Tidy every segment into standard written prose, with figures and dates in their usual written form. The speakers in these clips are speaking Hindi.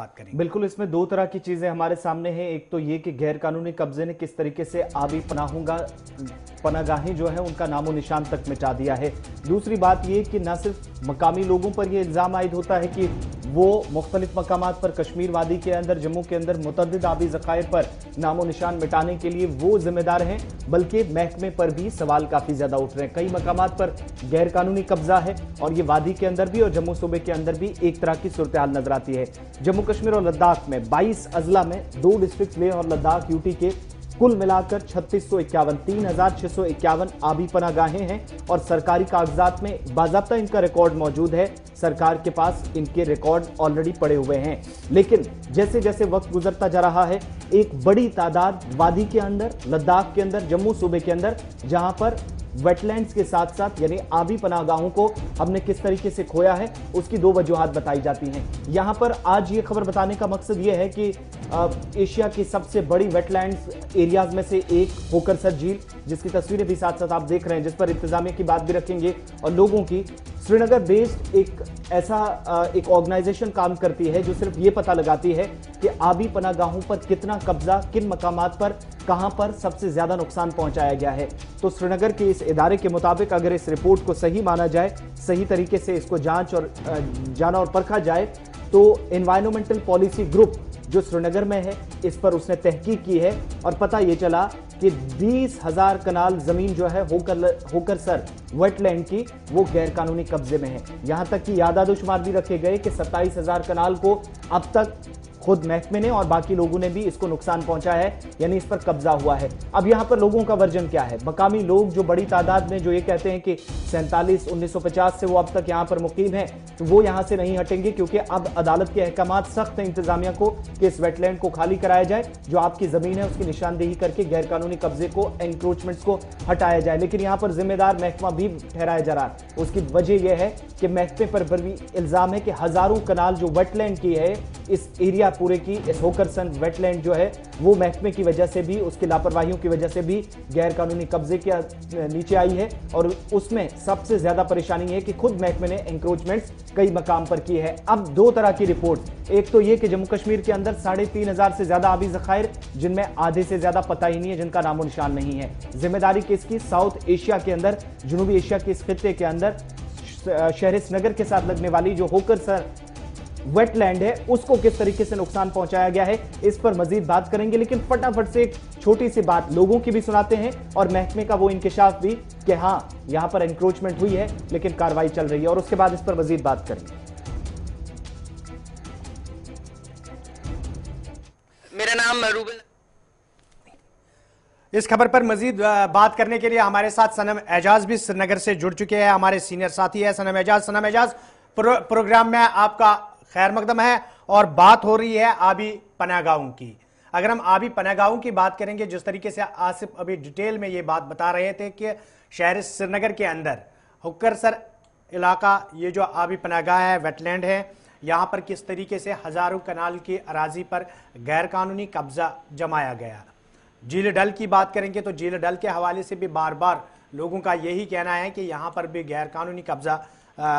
बात करेंगे। बिल्कुल, इसमें दो तरह की चीजें हमारे सामने हैं। एक तो ये कि गैर कानूनी कब्जे ने किस तरीके से आबी पनागाहें जो है उनका नामो निशान तक मिटा दिया है। दूसरी बात ये कि न सिर्फ मकामी लोगों पर यह इल्जाम आयद होता है कि वो मुख्तलिफ मकामात पर कश्मीर वादी के अंदर, जम्मू के अंदर मुतअद्दिद आबी ज़खायर पर नामो निशान मिटाने के लिए वो जिम्मेदार हैं, बल्कि महकमे पर भी सवाल काफी ज्यादा उठ रहे हैं। कई मकामात पर गैर कानूनी कब्जा है और ये वादी के अंदर भी और जम्मू सूबे के अंदर भी एक तरह की सूरत हाल नजर आती है। जम्मू कश्मीर और लद्दाख में 22 अजला में 2 डिस्ट्रिक्ट लेह और लद्दाख यूटी के कुल मिलाकर 3651 आबी पनागाहें हैं और सरकारी कागजात में बाज़ाब्ता इनका रिकॉर्ड मौजूद है। सरकार के पास इनके रिकॉर्ड ऑलरेडी पड़े हुए हैं। लेकिन जैसे जैसे वक्त गुजरता जा रहा है, एक बड़ी तादाद वादी के अंदर, लद्दाख के अंदर, जम्मू सूबे के अंदर, जहां पर वेटलैंड्स के साथ साथ यानी आबी पनागाहों को हमने किस तरीके से खोया है, उसकी 2 वजूहात बताई जाती हैं। यहां पर आज ये खबर बताने का मकसद ये है कि एशिया की सबसे बड़ी वेटलैंड्स एरियाज में से एक होकरसर झील, जिसकी तस्वीरें भी साथ साथ आप देख रहे हैं, जिस पर इंतजामिया की बात भी रखेंगे और लोगों की, श्रीनगर बेस्ड एक ऑर्गेनाइजेशन काम करती है जो सिर्फ ये पता लगाती है कि आबी पनागाहों पर कितना कब्जा, किन मकामात पर, कहां पर सबसे ज्यादा नुकसान पहुंचाया गया है। तो श्रीनगर के इस इदारे के मुताबिक अगर इस रिपोर्ट को सही माना जाए, सही तरीके से इसको जाना और परखा जाए, तो एनवायरमेंटल पॉलिसी ग्रुप जो श्रीनगर में है, इस पर उसने तहकीक की है और पता ये चला कि 20,000 कनाल जमीन जो है होकरसर वेटलैंड की, वो गैर कानूनी कब्जे में है। यहां तक कि यादादोशुमार भी रखे गए कि 27,000 कनाल को अब तक खुद महकमे ने और बाकी लोगों ने भी इसको नुकसान पहुंचा है, यानी इस पर कब्जा हुआ है। अब यहां पर लोगों का वर्जन क्या है? मकामी लोग जो बड़ी तादाद में जो ये कहते हैं कि 1950 से वो अब तक यहां पर मुकीम है, तो वो यहां से नहीं हटेंगे, क्योंकि अब अदालत के अहकामात सख्त है इंतजामिया को कि इस वेटलैंड को खाली कराया जाए, जो आपकी जमीन है उसकी निशानदेही करके गैर कानूनी कब्जे को, एंक्रोचमेंट्स को हटाया जाए। लेकिन यहां पर जिम्मेदार महकमा भी ठहराया जा रहा है। उसकी वजह यह है कि महकमे पर भी इल्जाम है कि हजारों कनाल जो वेटलैंड की है, इस एरिया पूरे की, इस होकरसन वेटलैंड जो है, वो महकमे की वजह से भी, उसकी लापरवाहियों की वजह से भी गैर कानूनी कब्जे के नीचे आई है। और उसमें सबसे ज्यादा परेशानी है कि खुद महकमे ने एंक्रोचमेंट्स कई मकाम पर की है। अब 2 तरह की रिपोर्ट, एक तो ये कि जम्मू कश्मीर के अंदर 3,500 से ज्यादा आबी ज़खायर, जिनमें आधे से ज्यादा पता ही नहीं है, जिनका नामो निशान नहीं है। जिम्मेदारी किसकी? साउथ एशिया के अंदर, जनूबी एशिया के इस खित्ते के अंदर शहर श्रीनगर के साथ लगने वाली जो होकरसर वेटलैंड है, उसको किस तरीके से नुकसान पहुंचाया गया है, इस पर मजीद बात करेंगे। लेकिन फटाफट से एक छोटी सी बात लोगों की भी सुनाते हैं और महकमे का वो इंकशाफ भी कि हां, यहां पर एंक्रोचमेंट हुई है लेकिन कार्रवाई चल रही है, और उसके बाद इस पर मजीद बात करेंगे। मेरा नाम रूबल। इस खबर पर मजीद बात करने के लिए हमारे साथ सनम एजाज भी श्रीनगर से जुड़ चुके हैं, हमारे सीनियर साथी है सनम एजाज। सनम एजाज, प्रोग्राम में आपका खैर मकदम है और बात हो रही है आबी पनागाहों की। अगर हम आबी पनागाहों की बात करेंगे, जिस तरीके से आसिफ अभी डिटेल में ये बात बता रहे थे कि शहर श्रीनगर के अंदर होकरसर इलाका, ये जो आबी पनागाह है, वेटलैंड है, यहाँ पर किस तरीके से हजारों कनाल की अराजी पर गैर कानूनी कब्जा जमाया गया। झील डल की बात करेंगे तो झील डल के हवाले से भी बार बार लोगों का यही कहना है कि यहाँ पर भी गैर कानूनी कब्जा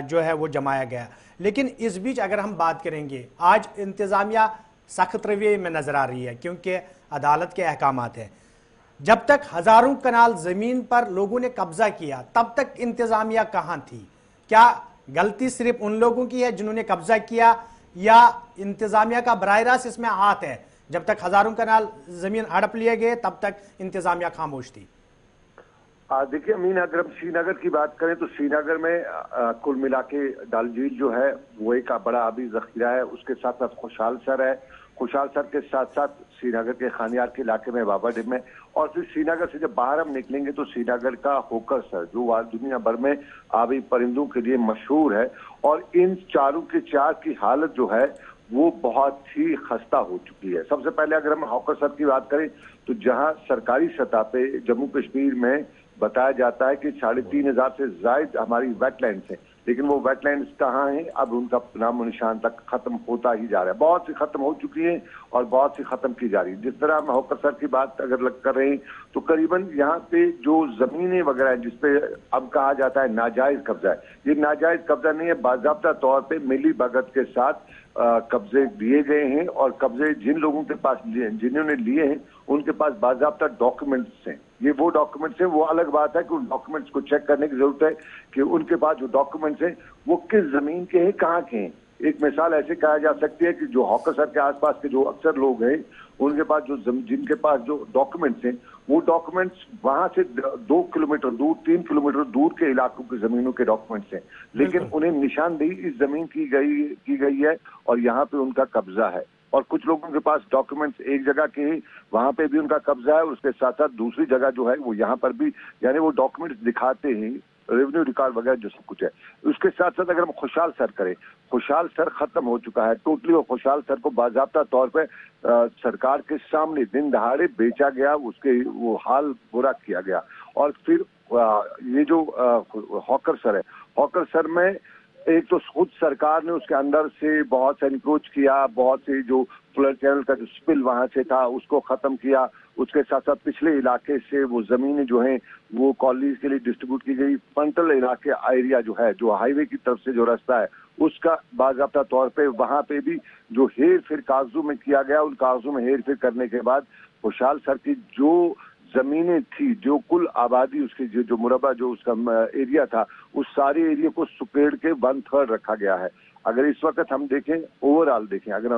जो है वो जमाया गया। लेकिन इस बीच अगर हम बात करेंगे, आज इंतजामिया सख्त रवैये में नजर आ रही है क्योंकि अदालत के अहकामात है। जब तक हजारों कनाल जमीन पर लोगों ने कब्जा किया, तब तक इंतजामिया कहां थी? क्या गलती सिर्फ उन लोगों की है जिन्होंने कब्जा किया, या इंतजामिया का बराह रास्त इसमें हाथ है? जब तक हजारों कनाल जमीन हड़प लिए गए, तब तक इंतजामिया खामोश थी। देखिए अमीन, अगर हम श्रीनगर की बात करें तो श्रीनगर में कुल मिला के डल झील जो है वो एक बड़ा आबी जखीरा है। उसके साथ साथ खुशहाल सर है, खुशहाल सर के साथ साथ श्रीनगर के खानियार के इलाके में बाबा डिम है, और फिर श्रीनगर से जब बाहर हम निकलेंगे तो श्रीनगर का होकरसर जो दुनिया भर में आबी परिंदों के लिए मशहूर है। और इन चारों के चार की हालत जो है वो बहुत ही खस्ता हो चुकी है। सबसे पहले अगर हम होकरसर की बात करें तो जहां सरकारी सतह पे जम्मू कश्मीर में बताया जाता है कि 3,500 से ज्यादा हमारी वेटलैंड्स हैं, लेकिन वो वेटलैंड्स कहाँ हैं? अब उनका नामो निशान तक खत्म होता ही जा रहा है। बहुत सी खत्म हो चुकी हैं और बहुत सी खत्म की जा रही है। जिस तरह हम होकरसर की बात अगर कर रहे हैं तो करीबन यहाँ पे जो जमीनें वगैरह है जिसपे अब कहा जाता है नाजायज कब्जा है, ये नाजायज कब्जा नहीं है। बाकायदा तौर पे मिली भगत के साथ कब्जे दिए गए हैं और कब्जे जिन लोगों के पास जिन्होंने लिए हैं उनके पास बाकायदा डॉक्यूमेंट्स हैं। ये वो डॉक्यूमेंट्स हैं, वो अलग बात है कि उन डॉक्यूमेंट्स को चेक करने की जरूरत है कि उनके पास जो डॉक्यूमेंट्स हैं वो किस जमीन के हैं, कहाँ के हैं। एक मिसाल ऐसे कहा जा सकती है कि जो हॉकरसर के आसपास के जो अक्सर लोग हैं उनके पास जिनके पास जो डॉक्यूमेंट्स हैं वो डॉक्यूमेंट्स वहां से 2 किलोमीटर दूर 3 किलोमीटर दूर के इलाकों की जमीनों के डॉक्यूमेंट्स हैं, लेकिन उन्हें निशानदेही इस जमीन की गई है और यहाँ पे उनका कब्जा है। और कुछ लोगों के पास डॉक्यूमेंट्स एक जगह के ही वहां पे भी उनका कब्जा है, उसके साथ साथ दूसरी जगह जो है वो यहाँ पर भी, यानी वो डॉक्यूमेंट्स दिखाते हैं, रेवेन्यू रिकॉर्ड वगैरह जो सब कुछ है। उसके साथ साथ अगर हम खुशहाल सर करें, खुशहाल सर खत्म हो चुका है टोटली, और खुशहाल सर को बाकायदा तौर पे सरकार के सामने दिन दहाड़े बेचा गया, उसके वो हाल बुरा किया गया। और फिर ये जो हॉकर सर है, हॉकर सर में एक तो खुद सरकार ने उसके अंदर से बहुत सा इंक्रोच किया, बहुत से जो फ्लड चैनल का जो स्पिल वहां से था उसको खत्म किया। उसके साथ साथ पिछले इलाके से वो जमीनें जो हैं वो कॉलोनीज के लिए डिस्ट्रीब्यूट की गई। पंटल इलाके एरिया जो है, जो हाईवे की तरफ से जो रास्ता है, उसका बाकायदा तौर पे वहां पे भी जो हेर फेर कागजों में किया गया, उन कागजों में हेर फेर करने के बाद खुशहाल सर की जो जमीनें थी, जो कुल आबादी उसकी जो मुरबा जो उसका एरिया था, उस सारे एरिया को सुपेड़ के 1/3 रखा गया है। अगर इस वक्त हम देखें, ओवरऑल देखें, अगर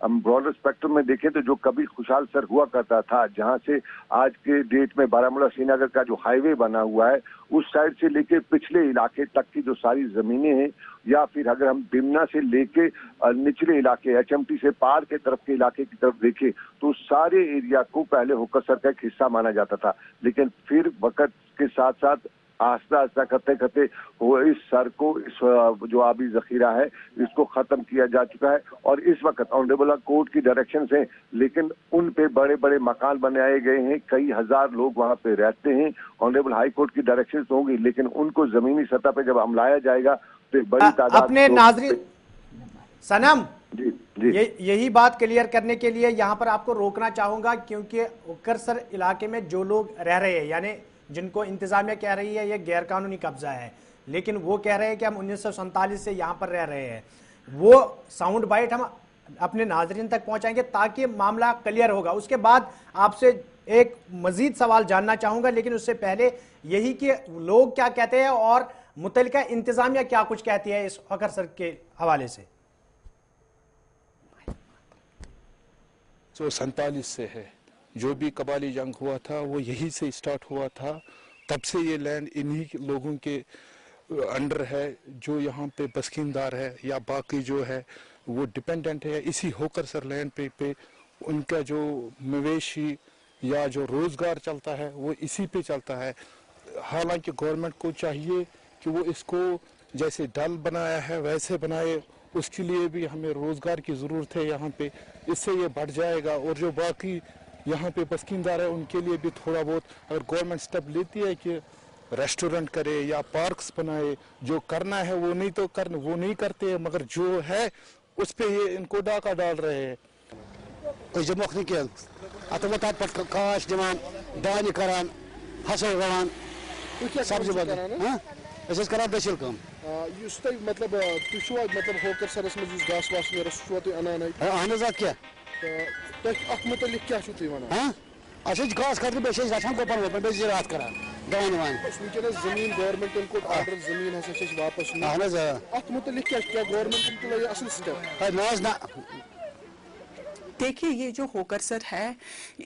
हम ब्रॉडर स्पेक्ट्रम में देखें तो जो कभी खुशहाल सर हुआ करता था, जहां से आज के डेट में बारामूला श्रीनगर का जो हाईवे बना हुआ है, उस साइड से लेके पिछले इलाके तक की जो सारी जमीनें हैं, या फिर अगर हम बिमना से लेके निचले इलाके एचएमटी से पार के तरफ के इलाके की तरफ देखें तो सारे एरिया को पहले होकर सर का एक हिस्सा माना जाता था। लेकिन फिर वक्त के साथ साथ आस्ता आस्ता करते करते वो इस सर को, इस जो आबी जखीरा है, इसको खत्म किया जा चुका है। और इस वक्त ऑनरेबल कोर्ट की डायरेक्शन हैं, लेकिन उन पे बड़े बड़े मकान बनाए गए हैं, कई हजार लोग वहां पे रहते हैं। ऑनरेबल हाई कोर्ट की डायरेक्शन होंगी, लेकिन उनको जमीनी सतह पे जब अमलाया जाएगा तो बड़ी तादाद अपने नाजरीन सनम जी जी यही बात क्लियर करने के लिए यहाँ पर आपको रोकना चाहूंगा, क्योंकि होकरसर इलाके में जो लोग रह रहे हैं, यानी जिनको इंतजामिया कह रही है ये गैर कानूनी कब्जा है, लेकिन वो कह रहे हैं कि हम 1947 से यहाँ पर रह रहे हैं, वो साउंड बाइट हम अपने नाजरीन तक पहुंचाएंगे ताकि मामला क्लियर होगा। उसके बाद आपसे एक मजीद सवाल जानना चाहूंगा, लेकिन उससे पहले यही कि लोग क्या कहते हैं और मुतलका इंतजामिया क्या कुछ कहती है इस होकरसर के हवाले से। 47 से है, जो भी कबाली जंग हुआ था वो यही से स्टार्ट हुआ था। तब से ये लैंड इन्हीं लोगों के अंडर है, जो यहाँ पे बस्किनदार है या बाकी जो है वो डिपेंडेंट है इसी होकरसर लैंड पे उनका जो मवेशी या जो रोजगार चलता है वो इसी पे चलता है। हालांकि गवर्नमेंट को चाहिए कि वो इसको जैसे डल बनाया है वैसे बनाए, उसके लिए भी हमें रोजगार की जरूरत है यहाँ पे, इससे ये बढ़ जाएगा। और जो बाकी यहाँ पे बस्किनदार है उनके लिए भी थोड़ा बहुत अगर गवर्नमेंट स्टेप लेती है कि रेस्टोरेंट करे या पार्क्स बनाए, जो करना है वो नहीं करते हैं, मगर जो है उस पे ये इनको डाका डाल रहे हैं। सब्जी दसिल कम मतलब होकरसरस मज घास वास अनान क्या घास खतर रचान गोपन वोपन बे रात कर जमीन गवर्नमेंट ऑर्डर जमीन वापस क्या गवर्नमेंट असल स्टेप। देखिए ये जो होकरसर है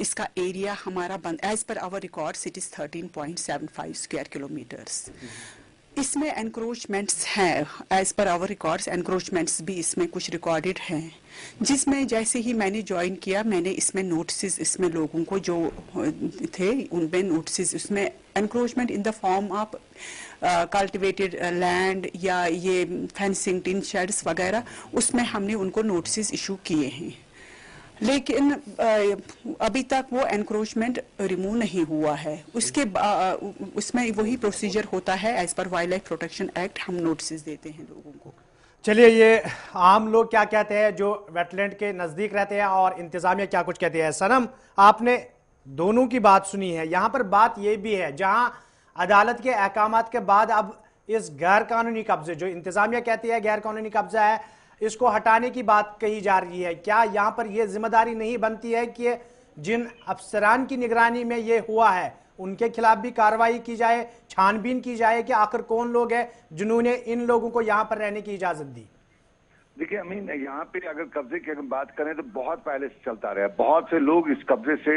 इसका एरिया हमारा बंद as per our records it is 13.75 square kilometres. इसमें एनक्रोचमेंट्स हैं, as per our records encroachments भी इसमें कुछ रिकॉर्डेड हैं, जिसमें जैसे ही मैंने ज्वाइन किया मैंने इसमें नोटिस इसमें लोगों को जो थे उनमें नोटिस उसमें encroachment in the form of cultivated land या ये फेंसिंग टिन शेड्स वगैरह, उसमें हमने उनको नोटिस इशू किए हैं, लेकिन अभी तक वो एनक्रोचमेंट रिमूव नहीं हुआ है। उसके उसमें वही प्रोसीजर होता है as per wildlife protection act, हम नोटिस देते हैं लोगों को। चलिए ये आम लोग क्या कहते हैं जो वेटलैंड के नजदीक रहते हैं और इंतजामिया क्या कुछ कहते हैं। सनम, आपने दोनों की बात सुनी है, यहां पर बात यह भी है जहां अदालत के अहकामात के बाद अब इस गैर कानूनी कब्जे जो इंतजामिया कहती है गैर कानूनी कब्जा है, इसको हटाने की बात कही जा रही है। क्या यहाँ पर यह जिम्मेदारी नहीं बनती है कि जिन अफसरान की निगरानी में ये हुआ है उनके खिलाफ भी कार्रवाई की जाए, छानबीन की जाए कि आखिर कौन लोग हैं जिन्होंने इन लोगों को यहाँ पर रहने की इजाजत दी? देखिए अमीन, यहाँ पे अगर कब्जे की अगर बात करें तो बहुत पहले से चलता रहा है। बहुत से लोग इस कब्जे से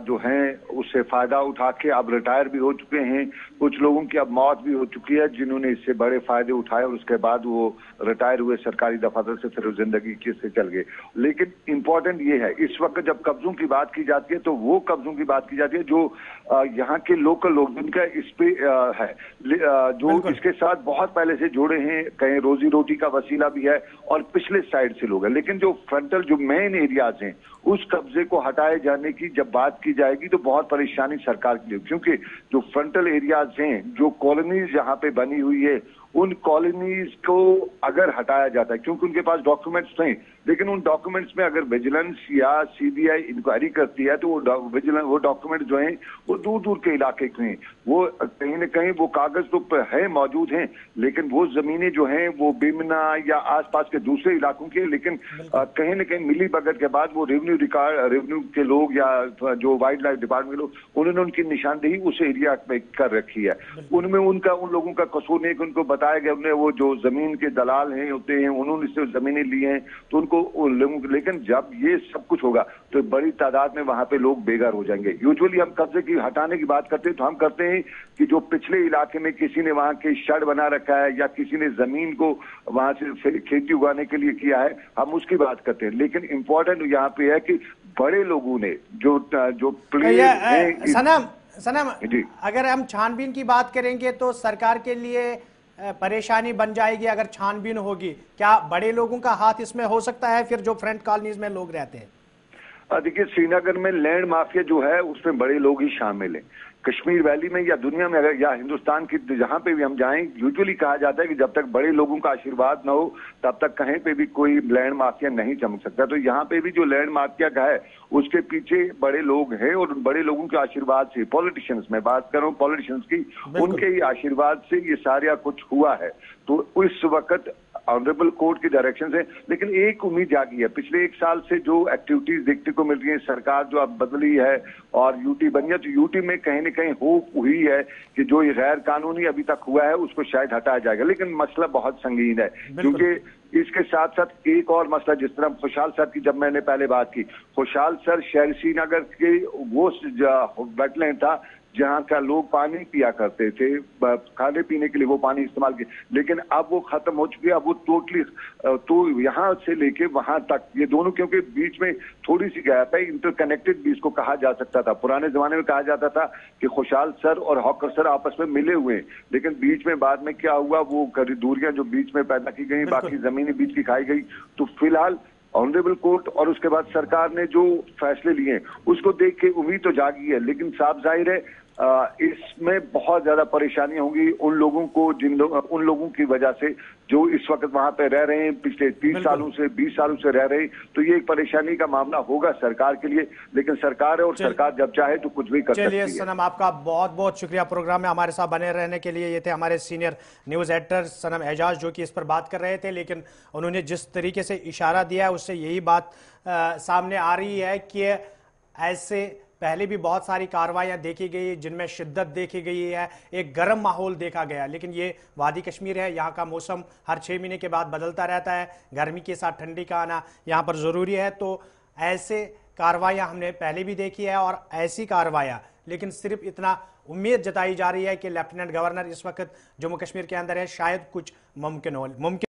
जो हैं उससे फायदा उठा के अब रिटायर भी हो चुके हैं। कुछ लोगों की अब मौत भी हो चुकी है जिन्होंने इससे बड़े फायदे उठाए और उसके बाद वो रिटायर हुए सरकारी दफातर से, फिर जिंदगी से चल गए। लेकिन इंपॉर्टेंट ये है, इस वक्त जब कब्जों की बात की जाती है तो वो कब्जों की बात की जाती है जो यहाँ के लोकल लोग जिनका इस पे है, जो इसके साथ बहुत पहले से जुड़े हैं, कहीं रोजी रोटी का वसीला भी है और पिछले साइड से लोग हैं। लेकिन जो फ्रंटल जो मेन एरियाज हैं उस कब्जे को हटाए जाने की जब बात की जाएगी तो बहुत परेशानी सरकार के लिए, क्योंकि जो फ्रंटल एरियाज हैं, जो कॉलोनीज यहाँ पे बनी हुई है, उन कॉलोनीज को अगर हटाया जाता है, क्योंकि उनके पास डॉक्यूमेंट्स थे, लेकिन उन डॉक्यूमेंट्स में अगर विजिलेंस या सीबीआई इंक्वायरी करती है तो वो डॉक्यूमेंट जो हैं वो दूर दूर के इलाके के हैं। वो कहीं ना कहीं वो कागज तो है मौजूद हैं, लेकिन वो जमीनें जो हैं वो बेमना या आसपास के दूसरे इलाकों के, लेकिन कहीं ना कहीं मिली भगत के बाद वो रेवेन्यू के लोग या जो वाइल्ड लाइफ डिपार्टमेंट के लोग, उन्होंने उनकी निशानदेही उस एरिया में कर रखी है। उनमें उन लोगों का कसूर नहीं कि उनको बताया गया, उन्हें वो जो जमीन के दलाल हैं होते हैं उन्होंने इससे जमीनें ली हैं तो उनको लेकिन जब ये सब कुछ होगा तो बड़ी तादाद में वहां पे लोग बेघर हो जाएंगे। यूजुअली हम कब्जे की हटाने की बात करते हैं तो हम करते हैं कि जो पिछले इलाके में किसी ने वहां के शेड बना रखा है या किसी ने जमीन को वहां से खेती उगाने के लिए किया है, हम उसकी बात करते हैं। लेकिन इंपॉर्टेंट यहाँ पे है कि बड़े लोगों ने जो प्लेयर सनम अगर हम छानबीन की बात करेंगे तो सरकार के लिए परेशानी बन जाएगी अगर छानबीन होगी। क्या बड़े लोगों का हाथ इसमें हो सकता है फिर जो फ्रंट कॉलोनीज में लोग रहते हैं? देखिए श्रीनगर में लैंड माफिया जो है उसमें बड़े लोग ही शामिल हैं। कश्मीर वैली में या दुनिया में अगर या हिंदुस्तान की जहां पे भी हम जाएं, यूजुअली कहा जाता है कि जब तक बड़े लोगों का आशीर्वाद न हो तब तक कहीं पे भी कोई लैंड माफिया नहीं चमक सकता। तो यहाँ पे भी जो लैंड माफिया का है उसके पीछे बड़े लोग हैं और बड़े लोगों के आशीर्वाद से, पॉलिटिशियंस में बात कर रहा हूँ, पॉलिटिशियंस की, उनके ही आशीर्वाद से ये सारा कुछ हुआ है। तो इस वक्त ऑनरेबल कोर्ट की डायरेक्शन है, लेकिन एक उम्मीद जागी है। पिछले एक साल से जो एक्टिविटीज देखने को मिल रही है, सरकार जो अब बदली है और यूटी बनी है, तो यूटी में कहीं न कहीं होप हुई है कि जो ये गैर कानूनी अभी तक हुआ है उसको शायद हटाया जाएगा। लेकिन मसला बहुत संगीन है, क्योंकि इसके साथ साथ एक और मसला, जिस तरह खुशहाल सर की जब मैंने पहले बात की, खुशहाल सर शहर श्रीनगर के वो वेटलैंड था जहां का लोग पानी पिया करते थे, खाने पीने के लिए वो पानी इस्तेमाल किया, लेकिन अब वो खत्म हो चुकी है। अब वो टोटली तो यहाँ से लेके वहां तक ये दोनों, क्योंकि बीच में थोड़ी सी गैप है, इंटरकनेक्टेड भी इसको कहा जा सकता था। पुराने जमाने में कहा जाता था कि खुशहाल सर और हॉकर सर आपस में मिले हुए, लेकिन बीच में बाद में क्या हुआ, वो दूरियां जो बीच में पैदा की गई, बाकी जमीनें बीच की खाई गई। तो फिलहाल ऑनरेबल कोर्ट और उसके बाद सरकार ने जो फैसले लिए उसको देख के उम्मीद तो जागी है, लेकिन साफ जाहिर है इसमें बहुत ज्यादा परेशानी होंगी उन लोगों को उन लोगों की वजह से जो इस वक्त वहां पे रह रहे हैं, पिछले 30 सालों से 20 सालों से रह रहे हैं। तो ये एक परेशानी का मामला होगा सरकार के लिए, लेकिन सरकार है और सरकार जब चाहे तो कुछ भी कर सकती है। चलिए सनम, आपका बहुत बहुत शुक्रिया प्रोग्राम में हमारे साथ बने रहने के लिए। ये थे हमारे सीनियर न्यूज एडिटर सनम एजाज जो कि इस पर बात कर रहे थे, लेकिन उन्होंने जिस तरीके से इशारा दिया उससे यही बात सामने आ रही है कि ऐसे पहले भी बहुत सारी कार्रवाइयां देखी गई जिनमें शिद्दत देखी गई है, एक गर्म माहौल देखा गया। लेकिन ये वादी कश्मीर है, यहाँ का मौसम हर 6 महीने के बाद बदलता रहता है, गर्मी के साथ ठंडी का आना यहाँ पर ज़रूरी है। तो ऐसे कार्रवाइयां हमने पहले भी देखी है और ऐसी कार्रवाइयां, लेकिन सिर्फ इतना उम्मीद जताई जा रही है कि लेफ्टिनेंट गवर्नर इस वक्त जम्मू कश्मीर के अंदर है, शायद कुछ मुमकिन हो।